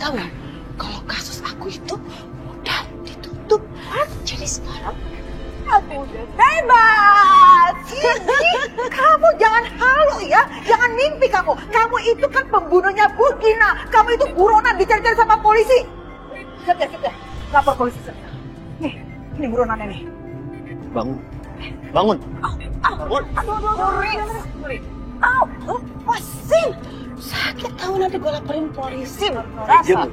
tahu ya, kalau kasus aku itu udah ditutup. Jadi sekarang aku udah bebas. Ini kamu jangan halu ya, jangan mimpi kamu. Kamu itu kan pembunuhnya Bu Gina. Kamu itu buronan dicari-cari sama polisi. Siap ya, lapor polisi. Nih, ini buronannya nih. Bangun. Bangun. Aduh, pusing. Sakit tahu nanti gue laporin polisi. Diam.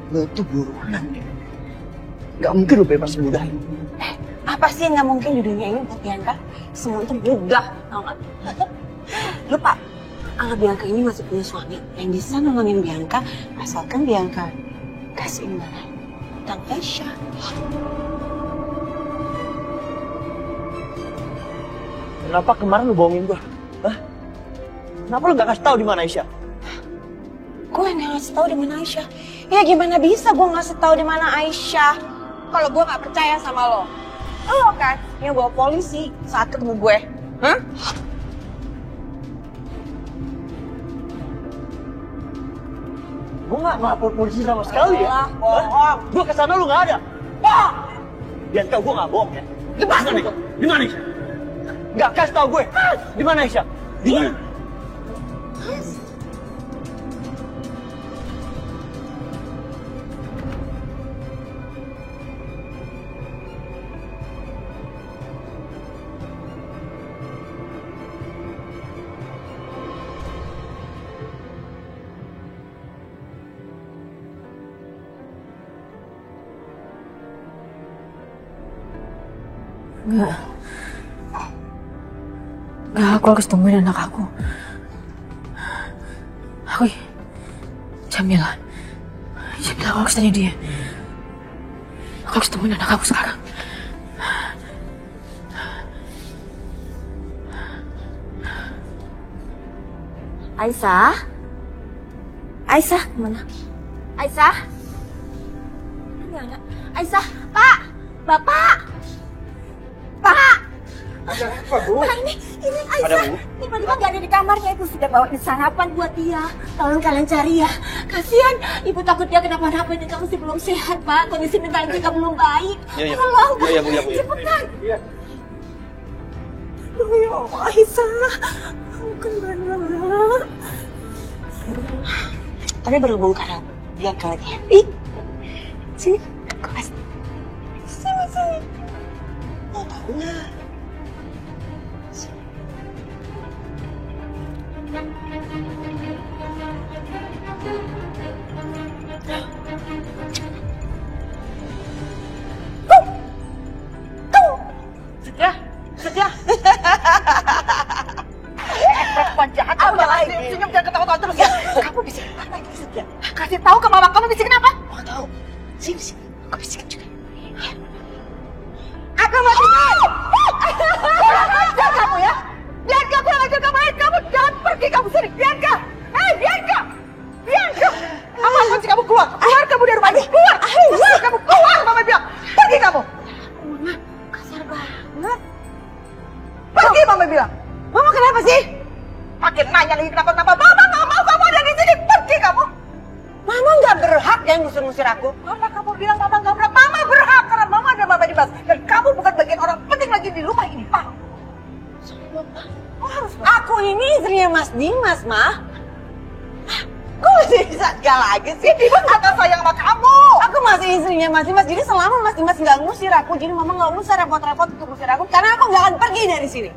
Lo itu buronan. Gak mungkin lo bebas mudah. Apa sih yang nggak mungkin di dunia ini buat Bianca? Semua itu mudah, tau nggak? Lupa, kalau Bianca ini masih punya suami yang bisa nolongin Bianca, asalkan Bianca kasih imbalan tentang Aisyah. Kenapa kemarin lo bohongin gue? Hah? Kenapa lo gak kasih tahu di mana Aisyah? Gue yang ngasih tahu di mana Aisyah. Ya gimana bisa gue ngasih tahu di mana Aisyah? Kalau gue nggak percaya sama lo. Lo kan yang bawa polisi saat ketemu gue. Hah? Gue gak ngelapor polisi sama sekali ya. Bohong. Gue kesana lu gak ada. Bohong. Bianca, gue gak bohong ya. Lepas Di mana Aisyah? Gak kasih tau gue. Di mana Aisyah? Di mana? Enggak, aku harus temuin anak aku. Jamila, aku harus tanya dia. Aku harus temuin anak aku sekarang. Aisyah? Aisyah kemana? Aisyah? Mana? Aisyah, Pak! Bapak! Pak! Ada apa, Bu? Pak, ini Aisyah. Tiba-tiba gak ada di kamarnya. Ibu sudah bawain sarapan buat dia. Tolong kalian cari ya. Kasian, Ibu takut dia kenapa-napa dan kamu masih belum sehat, Pak. Kondisi mental juga belum baik. Iya, Tolong, Pak. Iya, Bu. Cepetan. Iya. Aduh, ya Allah, Aisyah. Kamu kemana? Tapi berhubung karena dia kalian happy. Sini, aku kasih. Sini. Mau tahu nggak? Setia. Perempuan jahat. Senyum jangan ketawa-tawa terus ya. Kamu bisikin apa itu Setia? Kasih tahu ke mama kamu bisikin apa? Mau tahu? Sini. Aku bisikin juga. Ya. Aku mau tinggal. Kurang ajar kamu ya. Bianca, kurang ajar kamu. Kamu jangan pergi kamu sini. Bianca. Bianca. Apa kunci kamu keluar? Keluar kamu dari rumah ini. Keluar. Kamu keluar, mama bilang. Pergi kamu. Mama, kasar banget. Pergi, mama bilang. Mama kenapa sih? Makin nanya lagi kenapa. Mama nggak mau kamu ada di sini. Pergi kamu. Mama nggak berhak ya ngusir-ngusir aku. Mama kamu bilang mama nggak berhak. Mama berhak karena mama ada mama di bas. Dan kamu bukan bagian orang penting lagi di rumah ini, Pak. Aku ini istrinya Mas Dimas, Ma. Kok masih bisa lagi sih? Dimas kata sayang sama kamu. Aku masih istrinya Mas Dimas. Jadi selama Mas Dimas nggak ngusir aku, jadi Mama nggak usah repot-repot untuk ngusir aku. Karena aku nggak akan pergi dari sini.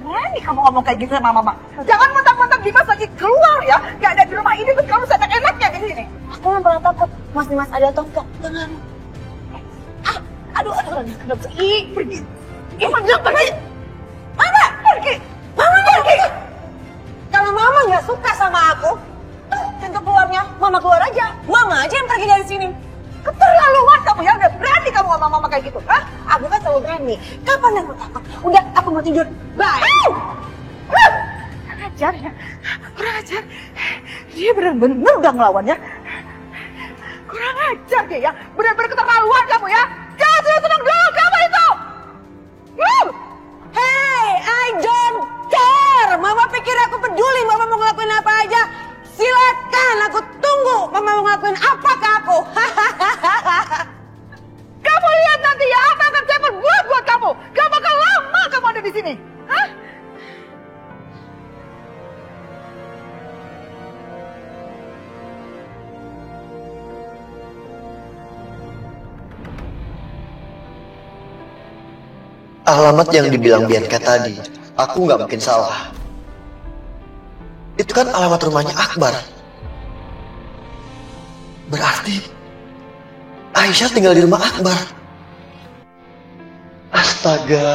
Berani kamu ngomong kayak gitu sama mama. Jangan mentang-mentang Dimas lagi keluar ya. Gak ada di rumah ini terus kamu seenak-enaknya di sini. Aku yang pernah takut Mas Dimas ada tombak dengan. Aduh, kenapa sih? Pergi. Pergi. Mama, pergi. Mama pergi. Kalau Mama nggak suka sama aku, pintu keluarnya Mama keluar aja. Mama aja yang pergi dari sini. Keterlaluan kamu ya. Udah berani kamu ngomong mama kayak gitu. Hah? Aku kan selalu berani. Kapan aku takut? Udah, aku mau tidur. Bye. Kurang ajar ya. Kurang ajar. Dia benar-benar udah ngelawan ya. Kurang ajar dia ya. Benar-benar keterlaluan kamu ya. Jangan senang-senang dulu kamu itu. Hey, I don't care. Mama pikir aku peduli. Mama mau ngelakuin apa aja. Silakan, aku tunggu Mama mau ngakuin apa ke aku? Kamu lihat nanti ya apa yang akan saya perbuat buat kamu. Gak bakal lama kamu ada di sini. Hah? Alamat yang dibilang Bianca tadi, aku nggak mungkin salah. Itu kan alamat rumahnya Akbar. Berarti Aisyah tinggal di rumah Akbar. Astaga.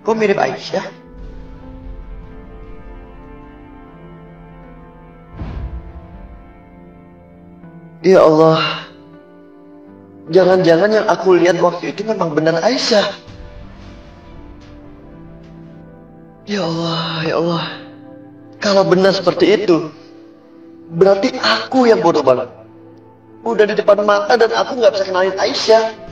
Kok mirip Aisyah? Ya Allah. Jangan-jangan yang aku lihat waktu itu memang benar Aisyah. Ya Allah, ya Allah. Kalau benar seperti itu, berarti aku yang bodoh banget. Udah di depan mata dan aku nggak bisa kenalin Aisyah.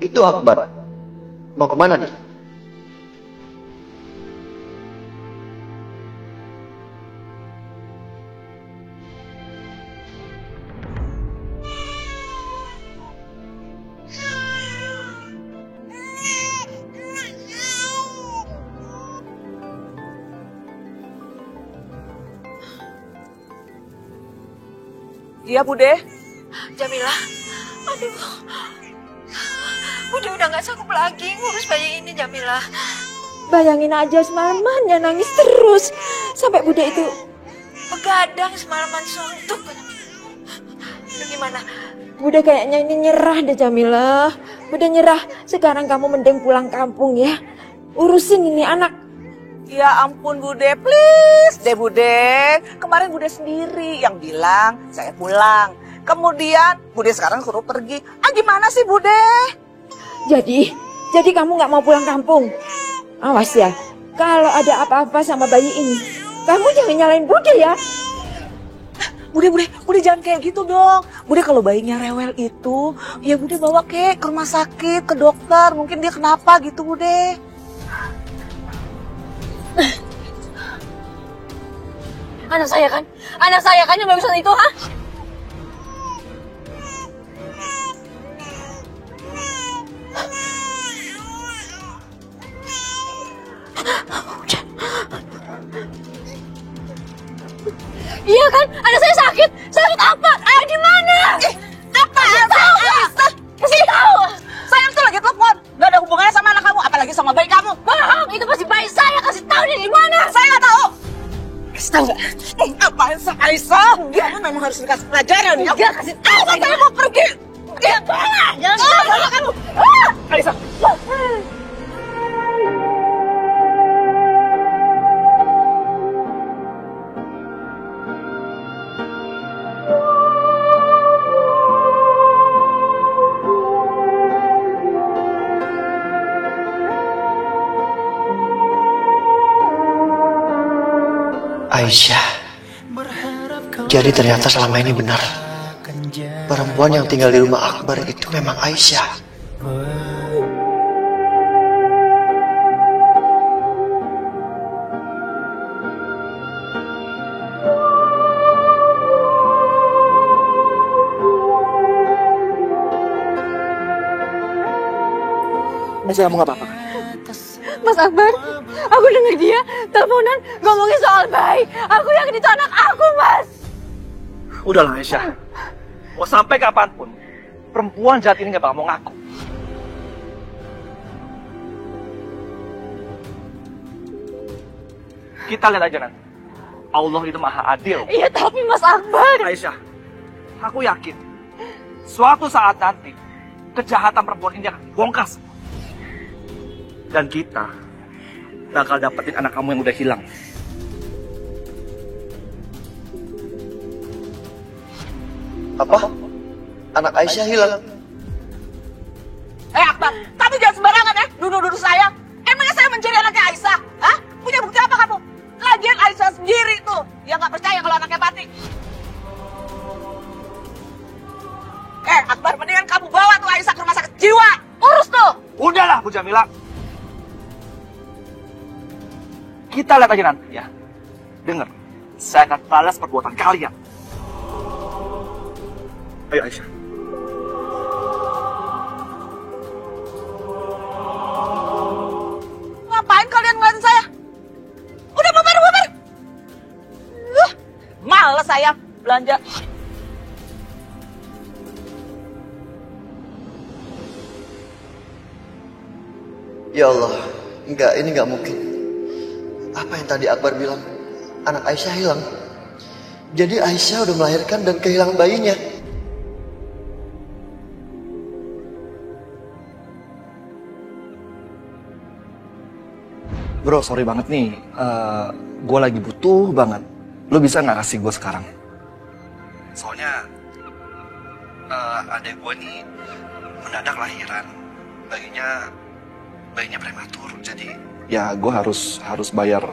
Itu Akbar. Mau kemana nih? Iya, Bude. Jamila, aduh. Bude udah gak sanggup lagi ngurus bayi ini, Jamila. Bayangin aja semalaman ya nangis terus. Sampai Bude itu Begadang semalaman suntuk. Lu gimana? Bude kayaknya ini nyerah deh Jamila. Bude nyerah. Sekarang kamu mending pulang kampung ya. Urusin ini anak. Ya ampun Bude, please deh Bude. Kemarin Bude sendiri yang bilang saya pulang. Kemudian Bude sekarang suruh pergi. Ah gimana sih Bude? Jadi kamu nggak mau pulang kampung? Awas ya, kalau ada apa-apa sama bayi ini, kamu jangan nyalain Bude ya. Bude jangan kayak gitu dong. Bude kalau bayinya rewel itu, ya Bude bawa ke rumah sakit, ke dokter. Mungkin dia kenapa gitu Bude. Anak saya kan yang bagusan itu, ha? Iya kan, anak saya sakit apa? Ayo di mana? Apa? Kasih tahu. Saya tuh lagi telepon, nggak ada hubungannya sama anak kamu, apalagi sama bayi kamu. Bohong, itu pasti bayi saya. Kasih tahu dia di mana? Saya nggak tahu. Kasih tahu nggak? Apaan sih Aisyah? Kamu memang harus dikasih pelajaran ya. Enggak, kasih tahu. Saya mau pergi. Jangan sama kamu. Aisyah. Aisyah. Jadi ternyata selama ini benar. Perempuan yang tinggal di rumah Akbar itu memang Aisyah. Aisyah, kamu gak apa-apa? Mas Akbar, aku dengar dia teleponan ngomongin soal bayi. Aku yakin itu anak aku, Mas. Udahlah Aisyah, mau sampai kapanpun perempuan jahat ini gak bakal mau ngaku. Kita lihat aja nanti. Allah itu maha adil. Iya, tapi Mas Akbar. Aisyah, aku yakin suatu saat nanti kejahatan perempuan ini akan dibongkar semua. Dan kita bakal dapetin anak kamu yang udah hilang. Apa? Anak Aisyah hilang? Akbar, kamu jangan sembarangan ya, nuduh-nuduh saya. Emangnya saya mencuri anaknya Aisyah? Hah? Punya bukti apa kamu? Lagian Aisyah sendiri tuh, yang nggak percaya kalau anaknya mati. Akbar, mendingan kamu bawa tuh Aisyah ke rumah sakit jiwa. Urus tuh. Udahlah, Bu Jamila. Kita lihat aja nanti ya. Dengar, saya akan balas perbuatan kalian. Ayo Aisyah. Ngapain kalian ngeliatin saya? Udah bubar. Males saya belanja. Ya Allah, ini enggak mungkin. Apa yang tadi Akbar bilang? Anak Aisyah hilang. Jadi Aisyah udah melahirkan dan kehilangan bayinya. Bro, sorry banget nih. Gue lagi butuh banget. Lo bisa nggak kasih gue sekarang? Soalnya adek gue nih mendadak lahiran. Bayinya prematur. Jadi ya gue harus bayar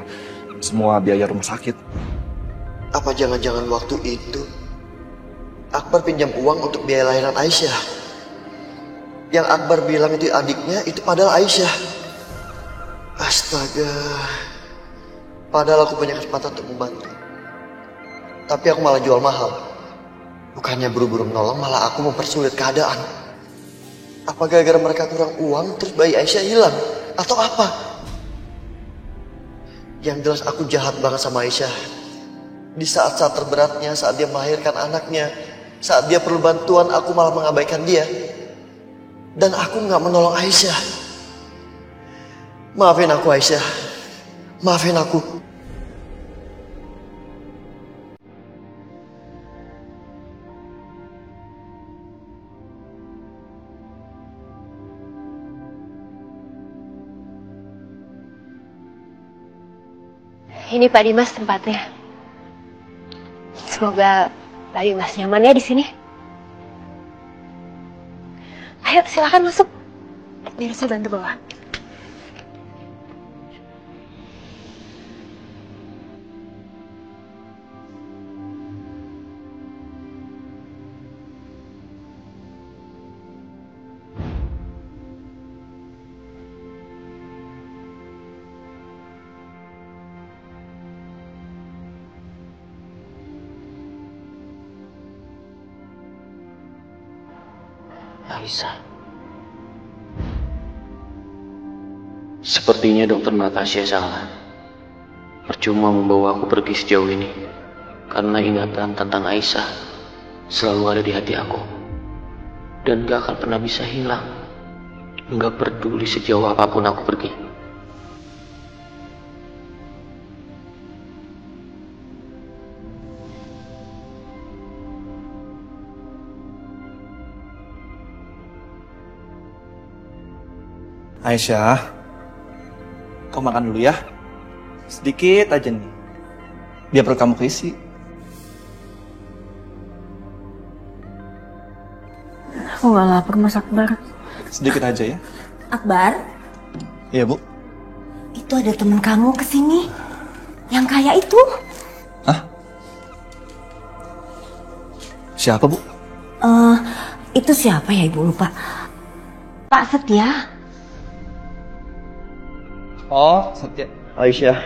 semua biaya rumah sakit. Apa jangan-jangan waktu itu Akbar pinjam uang untuk biaya lahiran Aisyah? Yang Akbar bilang itu adiknya, itu padahal Aisyah. Astaga. Padahal aku punya kesempatan untuk membantu. Tapi aku malah jual mahal. Bukannya buru-buru menolong, malah aku mempersulit keadaan. Apa gara-gara mereka kurang uang terus bayi Aisyah hilang? Atau apa? Yang jelas aku jahat banget sama Aisyah. Di saat-saat terberatnya, saat dia melahirkan anaknya, saat dia perlu bantuan, aku malah mengabaikan dia. Dan aku gak menolong Aisyah. Maafin aku Aisyah. Maafin aku. Ini Pak Dimas tempatnya. Semoga Pak Dimas nyaman ya di sini. Ayo silakan masuk. Biar saya bantu bawa. Aisyah. Sepertinya dokter Natasha salah. Percuma membawa aku pergi sejauh ini. Karena ingatan tentang Aisyah selalu ada di hati aku. Dan gak akan pernah bisa hilang. Gak peduli sejauh apapun aku pergi. Aisyah, kau makan dulu ya. Sedikit aja nih. Biar perut kamu keisi. Aku gak lapar, Mas Akbar. Sedikit aja ya. Akbar, Iya, Bu. itu ada teman kamu kesini. Yang kaya itu. Hah? Siapa, Bu? Itu siapa ya, Ibu lupa. Pak Setia. Oh, Setia. Aisyah.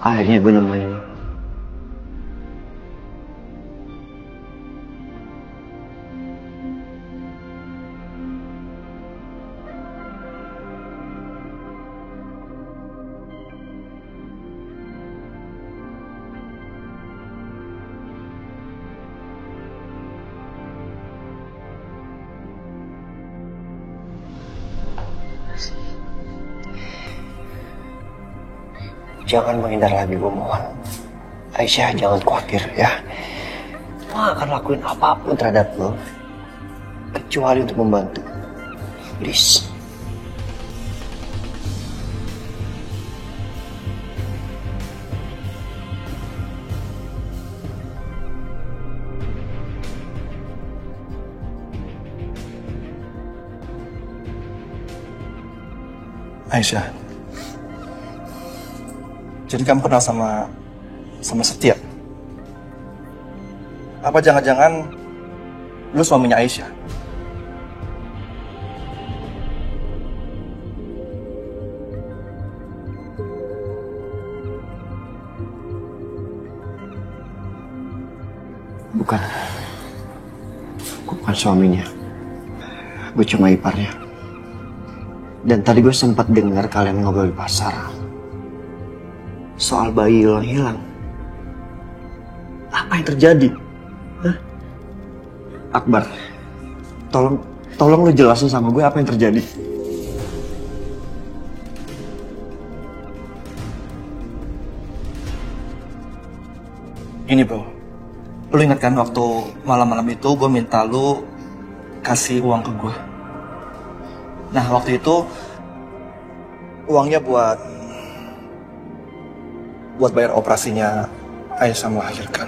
Akhirnya gue nemuin. Jangan menghindar lagi, gue mohon. Aisyah, jangan khawatir ya. Gue akan lakuin apapun terhadap lo, kecuali untuk membantu. Please. Aisyah, jadi kamu kenal sama Setia? Apa jangan-jangan lu suaminya Aisyah? Bukan. Bukan suaminya. Gue cuma iparnya. Dan tadi gue sempat dengar kalian ngobrol di pasar soal bayi yang hilang. Apa yang terjadi? Hah? Akbar, tolong lu jelasin sama gue apa yang terjadi. Ini bro, lu ingat kan waktu malam-malam itu gue minta lu kasih uang ke gue? Nah waktu itu uangnya buat bayar operasinya Aisyah melahirkan.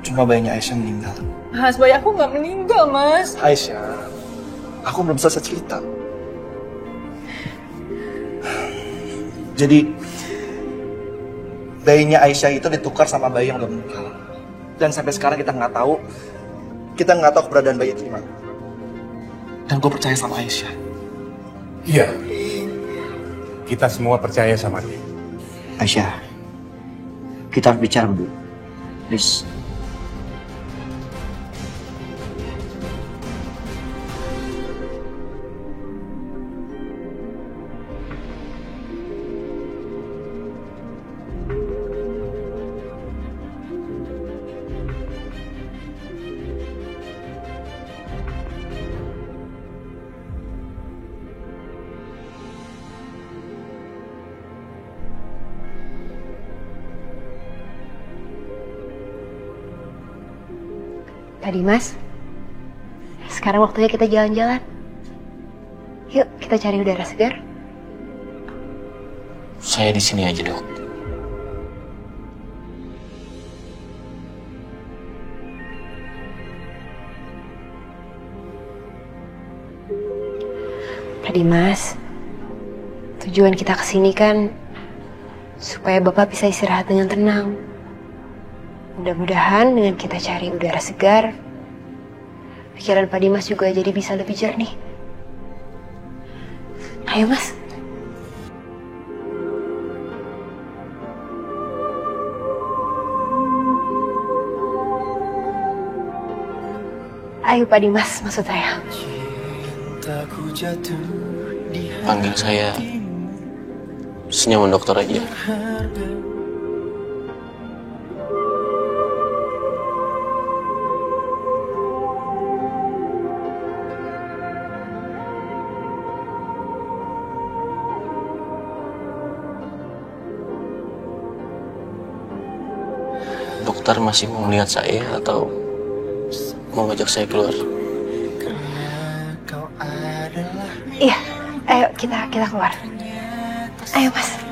Cuma bayinya Aisyah meninggal. Mas, bayi aku nggak meninggal, Mas. Aisyah, aku belum selesai cerita. Jadi bayinya Aisyah itu ditukar sama bayi yang udah meninggal. Dan sampai sekarang kita nggak tahu keberadaan bayi itu di mana. Dan gue percaya sama Aisyah. Iya, kita semua percaya sama dia. Aisyah, kita harus bicara dulu. Please. Tadi Mas, sekarang waktunya kita jalan-jalan. Yuk, kita cari udara segar. Saya di sini aja, Dok. Tadi Mas, tujuan kita kesini kan supaya Bapak bisa istirahat dengan tenang. Mudah-mudahan dengan kita cari udara segar, pikiran Pak Dimas juga jadi bisa lebih jernih. Ayo Mas. Ayo Pak Dimas, maksud saya. Panggil saya Senyaman Dokter aja. Dokter masih mau melihat saya atau mau ngajak saya keluar? Iya, ayo kita keluar. Ayo Mas.